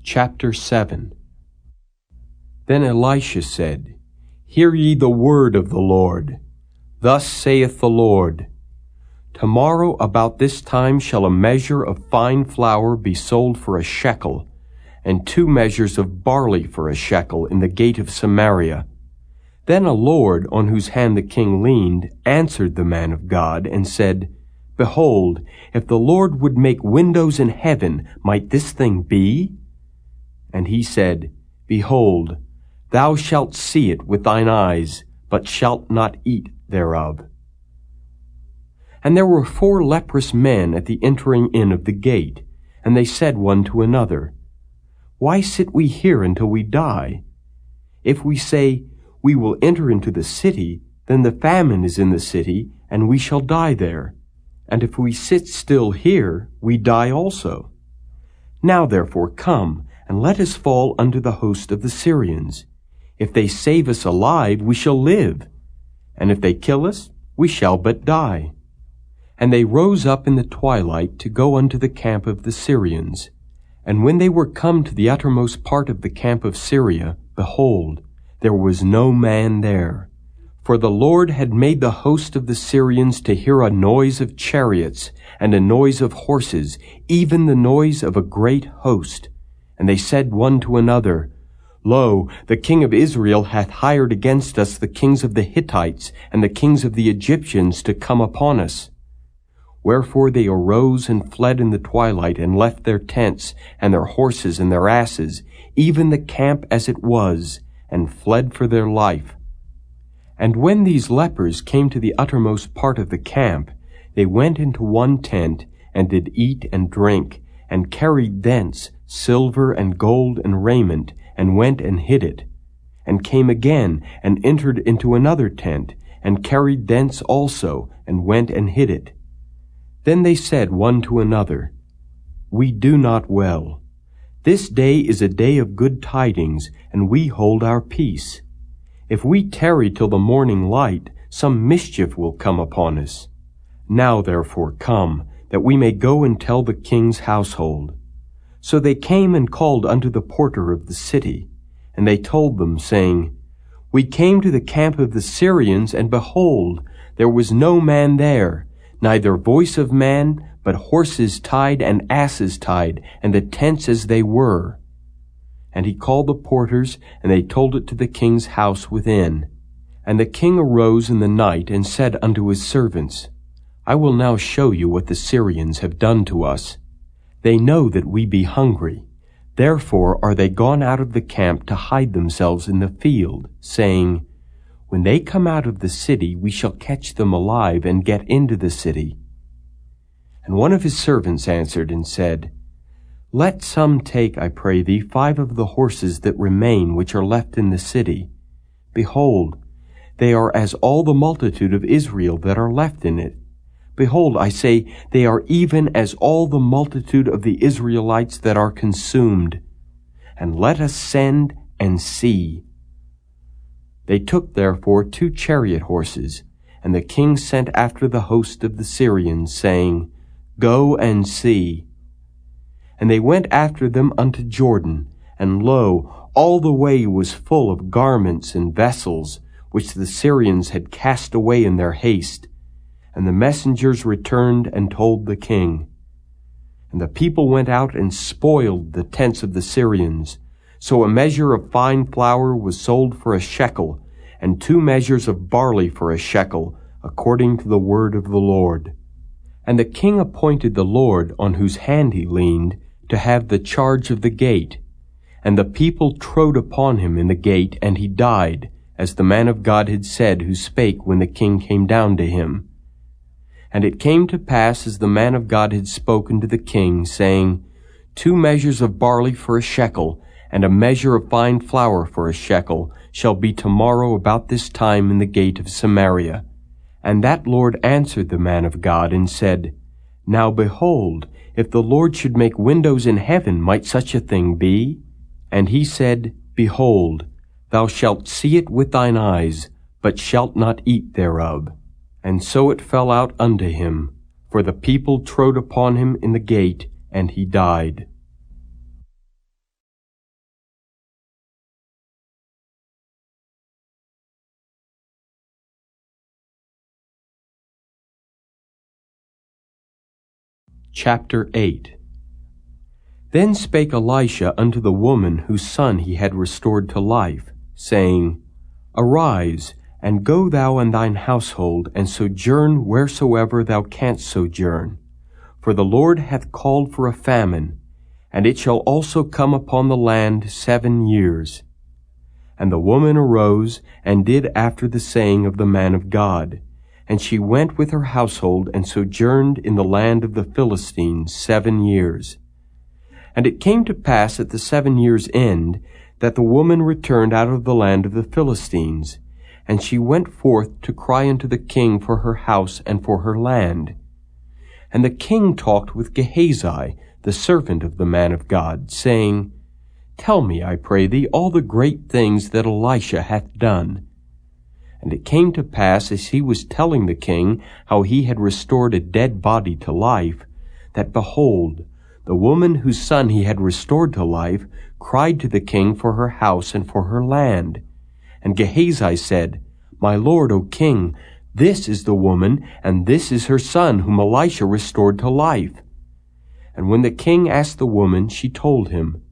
Chapter 7. Then Elisha said, Hear ye the word of the Lord. Thus saith the Lord, Tomorrow about this time shall a measure of fine flour be sold for a shekel, and 2 measures of barley for a shekel in the gate of Samaria. Then a lord, on whose hand the king leaned, answered the man of God, and said, Behold, if the Lord would make windows in heaven, might this thing be? And he said, Behold, thou shalt see it with thine eyes, but shalt not eat thereof. And there were 4 leprous men at the entering in of the gate, and they said one to another, Why sit we here until we die? If we say, We will enter into the city, then the famine is in the city, and we shall die there. And if we sit still here, we die also. Now therefore come, and let us fall under the host of the Syrians. If they save us alive, we shall live, and if they kill us, we shall but die. And they rose up in the twilight to go unto the camp of the Syrians. And when they were come to the uttermost part of the camp of Syria, behold, there was no man there. For the Lord had made the host of the Syrians to hear a noise of chariots, and a noise of horses, even the noise of a great host. And they said one to another, Lo, the king of Israel hath hired against us the kings of the Hittites, and the kings of the Egyptians to come upon us. Wherefore they arose and fled in the twilight, and left their tents, and their horses, and their asses, even the camp as it was, and fled for their life. And when these lepers came to the uttermost part of the camp, they went into one tent, and did eat and drink, and carried thence silver and gold and raiment, and went and hid it, and came again, and entered into another tent, and carried thence also, and went and hid it. Then they said one to another, We do not well. This day is a day of good tidings, and we hold our peace. If we tarry till the morning light, some mischief will come upon us. Now therefore come, that we may go and tell the king's household. So they came and called unto the porter of the city, and they told them, saying, We came to the camp of the Syrians, and behold, there was no man there, neither voice of man, but horses tied and asses tied, and the tents as they were. And he called the porters, and they told it to the king's house within. And the king arose in the night, and said unto his servants, I will now show you what the Syrians have done to us. They know that we be hungry. Therefore are they gone out of the camp to hide themselves in the field, saying, When they come out of the city, we shall catch them alive, and get into the city. And one of his servants answered and said, Let some take, I pray thee, 5 of the horses that remain, which are left in the city. Behold, they are as all the multitude of Israel that are left in it. Behold, I say, they are even as all the multitude of the Israelites that are consumed. And let us send and see. They took therefore 2 chariot horses, and the king sent after the host of the Syrians, saying, Go and see. And they went after them unto Jordan, and lo, all the way was full of garments and vessels, which the Syrians had cast away in their haste. And the messengers returned and told the king. And the people went out and spoiled the tents of the Syrians. So a measure of fine flour was sold for a shekel, and 2 measures of barley for a shekel, according to the word of the Lord. And the king appointed the Lord, on whose hand he leaned, to have the charge of the gate. And the people trode upon him in the gate, and he died, as the man of God had said, who spake when the king came down to him. And it came to pass, as the man of God had spoken to the king, saying, 2 measures of barley for a shekel, and a measure of fine flour for a shekel, shall be tomorrow about this time in the gate of Samaria. And that Lord answered the man of God, and said, Now behold, if the Lord should make windows in heaven, might such a thing be? And he said, Behold, thou shalt see it with thine eyes, but shalt not eat thereof. And so it fell out unto him, for the people trode upon him in the gate, and he died. Chapter 8. Then spake Elisha unto the woman whose son he had restored to life, saying, Arise, and go thou and thine household, and sojourn wheresoever thou canst sojourn. For the Lord hath called for a famine, and it shall also come upon the land 7 years. And the woman arose, and did after the saying of the man of God. And she went with her household, and sojourned in the land of the Philistines 7 years. And it came to pass at the 7 years' end, that the woman returned out of the land of the Philistines. And she went forth to cry unto the king for her house and for her land. And the king talked with Gehazi, the servant of the man of God, saying, Tell me, I pray thee, all the great things that Elisha hath done. And it came to pass, as he was telling the king how he had restored a dead body to life, that, behold, the woman whose son he had restored to life cried to the king for her house and for her land. And Gehazi said, My lord, O king, this is the woman, and this is her son, whom Elisha restored to life. And when the king asked the woman, she told him.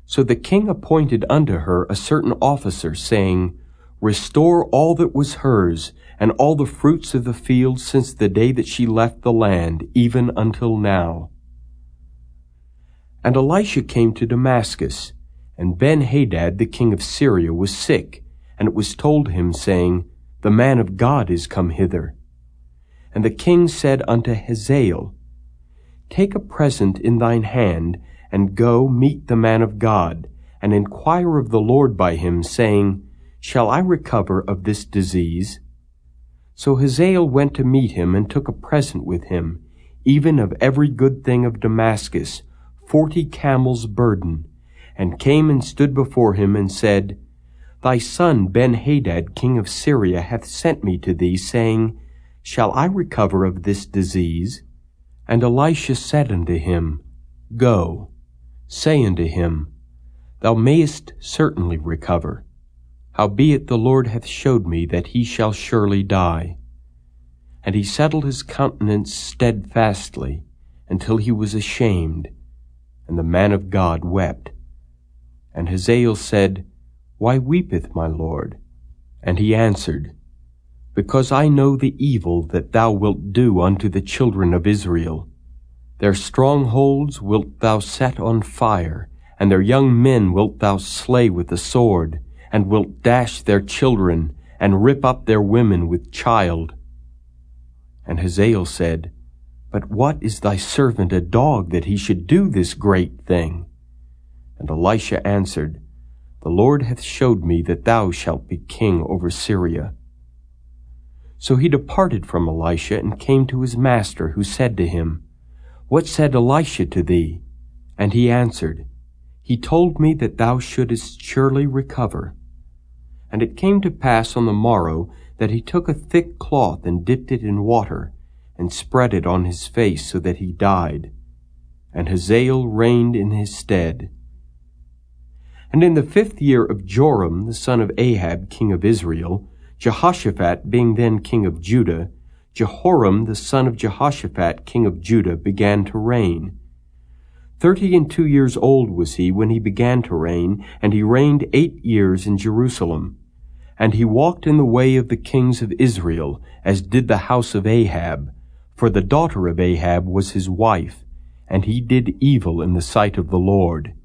So the king appointed unto her a certain officer, saying, Restore all that was hers, and all the fruits of the field since the day that she left the land, even until now. And Elisha came to Damascus, and Ben-Hadad the king of Syria was sick, and it was told him, saying, The man of God is come hither. And the king said unto Hazael, Take a present in thine hand, and go meet the man of God, and inquire of the Lord by him, saying, Shall I recover of this disease? So Hazael went to meet him, and took a present with him, even of every good thing of Damascus, 40 camels' burden, and came and stood before him, and said, Thy son Ben-Hadad king of Syria hath sent me to thee, saying, Shall I recover of this disease? And Elisha said unto him, Go, say unto him, Thou mayest certainly recover. Howbeit the Lord hath showed me that he shall surely die. And he settled his countenance steadfastly, until he was ashamed, and the man of God wept. And Hazael said, Why weepeth my Lord? And he answered, Because I know the evil that thou wilt do unto the children of Israel. Their strongholds wilt thou set on fire, and their young men wilt thou slay with the sword, and wilt dash their children, and rip up their women with child. And Hazael said, But what is thy servant a dog, that he should do this great thing? And Elisha answered, The Lord hath showed me that thou shalt be king over Syria. So he departed from Elisha, and came to his master, who said to him, What said Elisha to thee? And he answered, He told me that thou shouldest surely recover. And it came to pass on the morrow that he took a thick cloth, and dipped it in water, and spread it on his face, so that he died. And Hazael reigned in his stead. And in the 5th year of Joram the son of Ahab king of Israel, Jehoshaphat being then king of Judah, Jehoram the son of Jehoshaphat king of Judah began to reign. 32 years old was he when he began to reign, and he reigned 8 years in Jerusalem. And he walked in the way of the kings of Israel, as did the house of Ahab, for the daughter of Ahab was his wife, and he did evil in the sight of the Lord.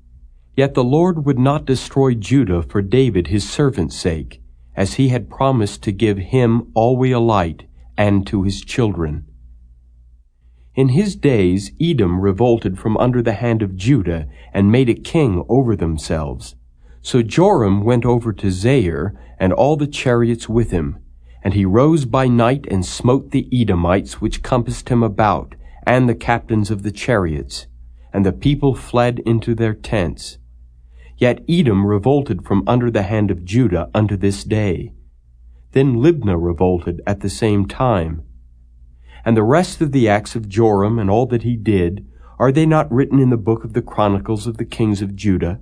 Yet the Lord would not destroy Judah for David his servant's sake, as he had promised to give him always a light, and to his children. In his days Edom revolted from under the hand of Judah, and made a king over themselves. So Joram went over to Zair, and all the chariots with him. And he rose by night, and smote the Edomites which compassed him about, and the captains of the chariots. And the people fled into their tents. Yet Edom revolted from under the hand of Judah unto this day. Then Libnah revolted at the same time. And the rest of the acts of Joram, and all that he did, are they not written in the book of the Chronicles of the kings of Judah?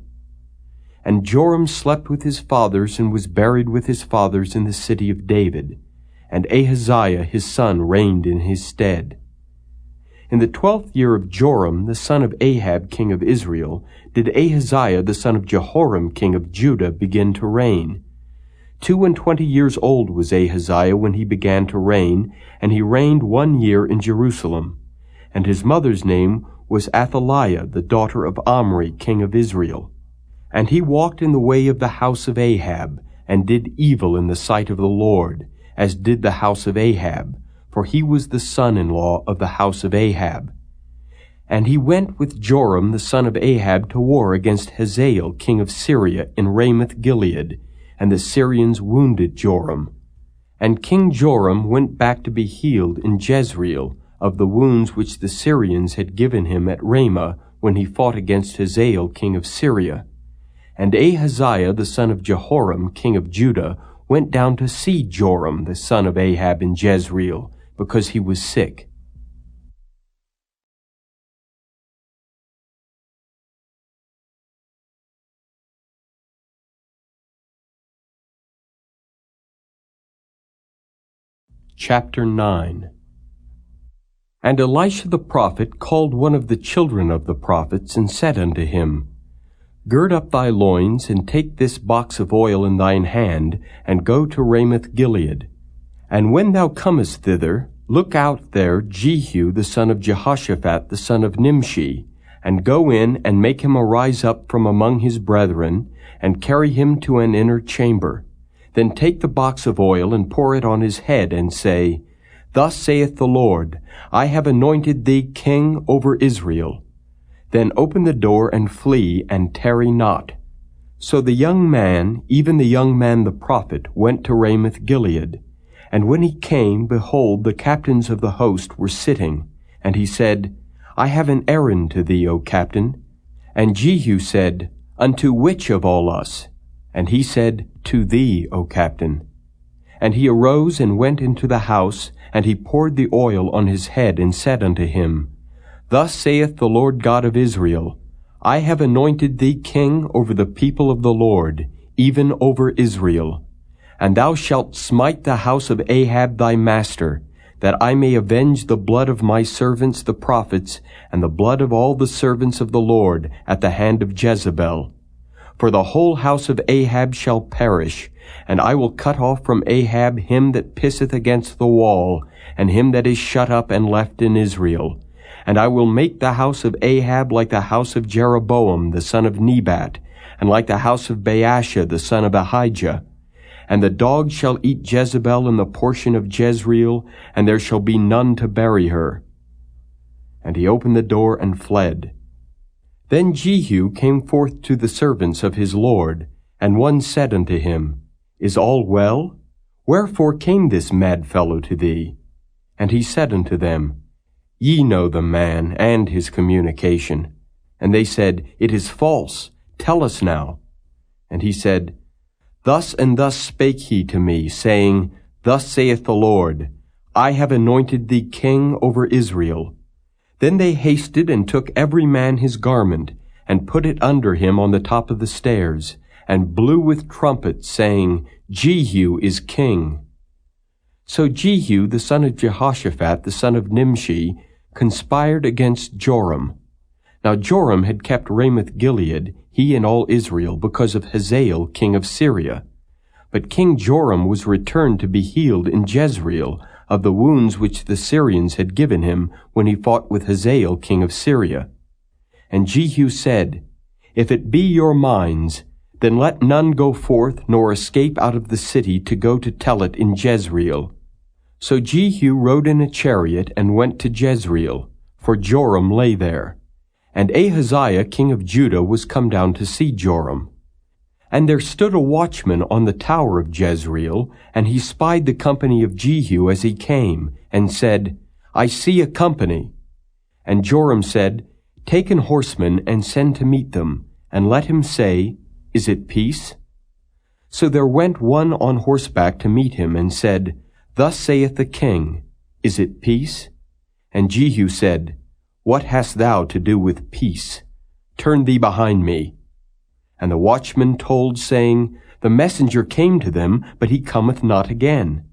And Joram slept with his fathers, and was buried with his fathers in the city of David. And Ahaziah his son reigned in his stead. In the 12th year of Joram the son of Ahab king of Israel did Ahaziah the son of Jehoram king of Judah begin to reign. 22 years old was Ahaziah when he began to reign, and he reigned 1 year in Jerusalem. And his mother's name was Athaliah, the daughter of Omri, king of Israel. And he walked in the way of the house of Ahab, and did evil in the sight of the Lord, as did the house of Ahab, for he was the son-in-law of the house of Ahab. And he went with Joram the son of Ahab to war against Hazael, king of Syria, in Ramoth-Gilead, and the Syrians wounded Joram. And King Joram went back to be healed in Jezreel of the wounds which the Syrians had given him at Ramah when he fought against Hazael, king of Syria. And Ahaziah the son of Jehoram, king of Judah, went down to see Joram the son of Ahab in Jezreel, because he was sick. Chapter 9. And Elisha the prophet called one of the children of the prophets, and said unto him, Gird up thy loins, and take this box of oil in thine hand, and go to Ramoth-Gilead. And when thou comest thither, look out there Jehu the son of Jehoshaphat the son of Nimshi, and go in and make him arise up from among his brethren, and carry him to an inner chamber. Then take the box of oil and pour it on his head, and say, Thus saith the Lord, I have anointed thee king over Israel. Then open the door and flee, and tarry not. So the young man, even the young man the prophet, went to Ramoth-Gilead. And when he came, behold, the captains of the host were sitting. And he said, I have an errand to thee, O captain. And Jehu said, Unto which of all us? And he said, To thee, O captain. And he arose and went into the house, and he poured the oil on his head, and said unto him, Thus saith the Lord God of Israel, I have anointed thee king over the people of the Lord, even over Israel. And thou shalt smite the house of Ahab thy master, that I may avenge the blood of my servants the prophets, and the blood of all the servants of the Lord at the hand of Jezebel. For the whole house of Ahab shall perish, and I will cut off from Ahab him that pisseth against the wall, and him that is shut up and left in Israel. And I will make the house of Ahab like the house of Jeroboam the son of Nebat, and like the house of Baasha the son of Ahijah. And the dogs shall eat Jezebel in the portion of Jezreel, and there shall be none to bury her. And he opened the door and fled. Then Jehu came forth to the servants of his Lord, and one said unto him, Is all well? Wherefore came this mad fellow to thee? And he said unto them, Ye know the man and his communication. And they said, It is false. Tell us now. And he said, Thus and thus spake he to me, saying, Thus saith the Lord, I have anointed thee king over Israel. Then they hasted and took every man his garment, and put it under him on the top of the stairs, and blew with trumpets, saying, Jehu is king. So Jehu the son of Jehoshaphat the son of Nimshi conspired against Joram. Now Joram had kept Ramoth-Gilead, he and all Israel, because of Hazael king of Syria. But King Joram was returned to be healed in Jezreel of the wounds which the Syrians had given him when he fought with Hazael king of Syria. And Jehu said, If it be your minds, then let none go forth nor escape out of the city to go to tell it in Jezreel. So Jehu rode in a chariot and went to Jezreel, for Joram lay there. And Ahaziah king of Judah was come down to see Joram. And there stood a watchman on the tower of Jezreel, and he spied the company of Jehu as he came, and said, I see a company. And Joram said, Take an horseman, and send to meet them, and let him say, Is it peace? So there went one on horseback to meet him, and said, Thus saith the king, Is it peace? And Jehu said, What hast thou to do with peace? Turn thee behind me. And the watchman told, saying, The messenger came to them, but he cometh not again.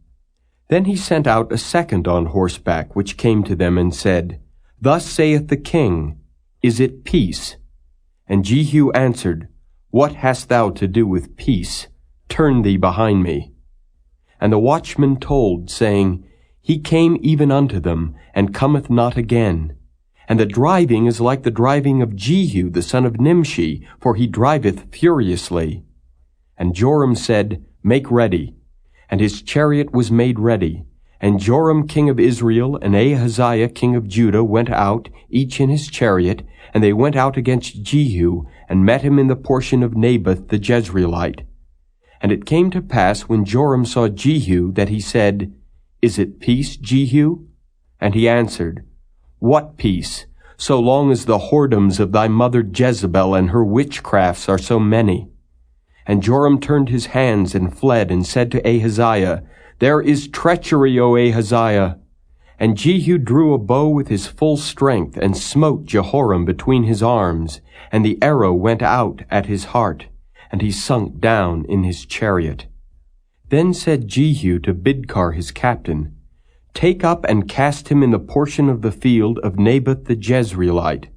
Then he sent out a second on horseback, which came to them, and said, Thus saith the king, Is it peace? And Jehu answered, What hast thou to do with peace? Turn thee behind me. And the watchman told, saying, He came even unto them, and cometh not again. And the driving is like the driving of Jehu the son of Nimshi, for he driveth furiously. And Joram said, Make ready. And his chariot was made ready. And Joram king of Israel and Ahaziah king of Judah went out, each in his chariot, and they went out against Jehu, and met him in the portion of Naboth the Jezreelite. And it came to pass, when Joram saw Jehu, that he said, Is it peace, Jehu? And he answered, What peace, so long as the whoredoms of thy mother Jezebel and her witchcrafts are so many? And Joram turned his hands and fled, and said to Ahaziah, There is treachery, O Ahaziah. And Jehu drew a bow with his full strength, and smote Jehoram between his arms, and the arrow went out at his heart, and he sunk down in his chariot. Then said Jehu to Bidkar his captain, Take up and cast him in the portion of the field of Naboth the Jezreelite.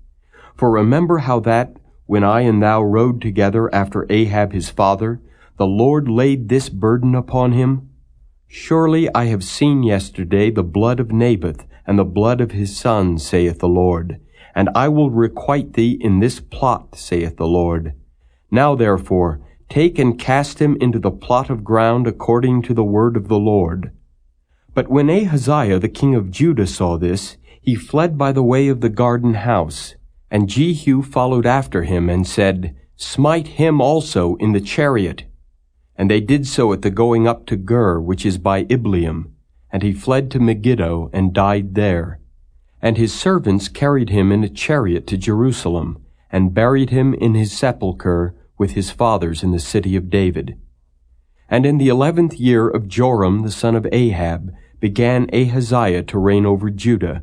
For remember how that, when I and thou rode together after Ahab his father, the Lord laid this burden upon him. Surely I have seen yesterday the blood of Naboth, and the blood of his sons, saith the Lord. And I will requite thee in this plot, saith the Lord. Now therefore, take and cast him into the plot of ground according to the word of the Lord. But when Ahaziah the king of Judah saw this, he fled by the way of the garden house. And Jehu followed after him, and said, Smite him also in the chariot. And they did so at the going up to Gur, which is by Ibleam. And he fled to Megiddo, and died there. And his servants carried him in a chariot to Jerusalem, and buried him in his sepulchre with his fathers in the city of David. And in the 11th year of Joram the son of Ahab began Ahaziah to reign over Judah.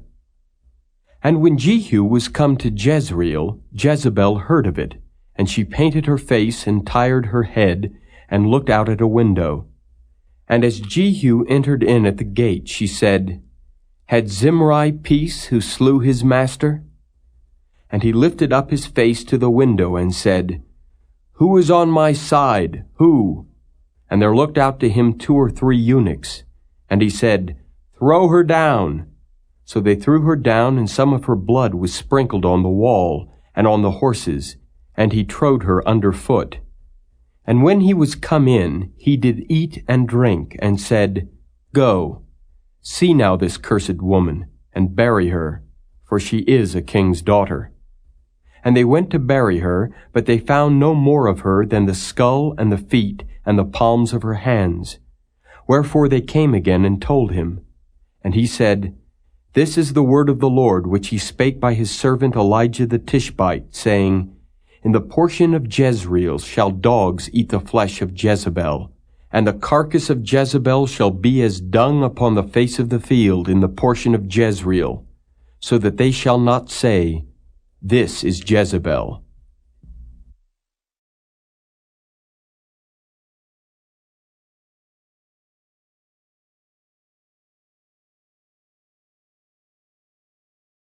And when Jehu was come to Jezreel, Jezebel heard of it, and she painted her face and tired her head, and looked out at a window. And as Jehu entered in at the gate, she said, Had Zimri peace who slew his master? And he lifted up his face to the window, and said, Who is on my side? Who? And there looked out to him 2 or 3 eunuchs. And he said, Throw her down. So they threw her down, and some of her blood was sprinkled on the wall, and on the horses, and he trode her under foot. And when he was come in, he did eat and drink, and said, Go, see now this cursed woman, and bury her, for she is a king's daughter. And they went to bury her, but they found no more of her than the skull and the feet and the palms of her hands. Wherefore they came again and told him. And he said, This is the word of the Lord, which he spake by his servant Elijah the Tishbite, saying, In the portion of Jezreel shall dogs eat the flesh of Jezebel, and the carcass of Jezebel shall be as dung upon the face of the field in the portion of Jezreel, so that they shall not say, This is Jezebel.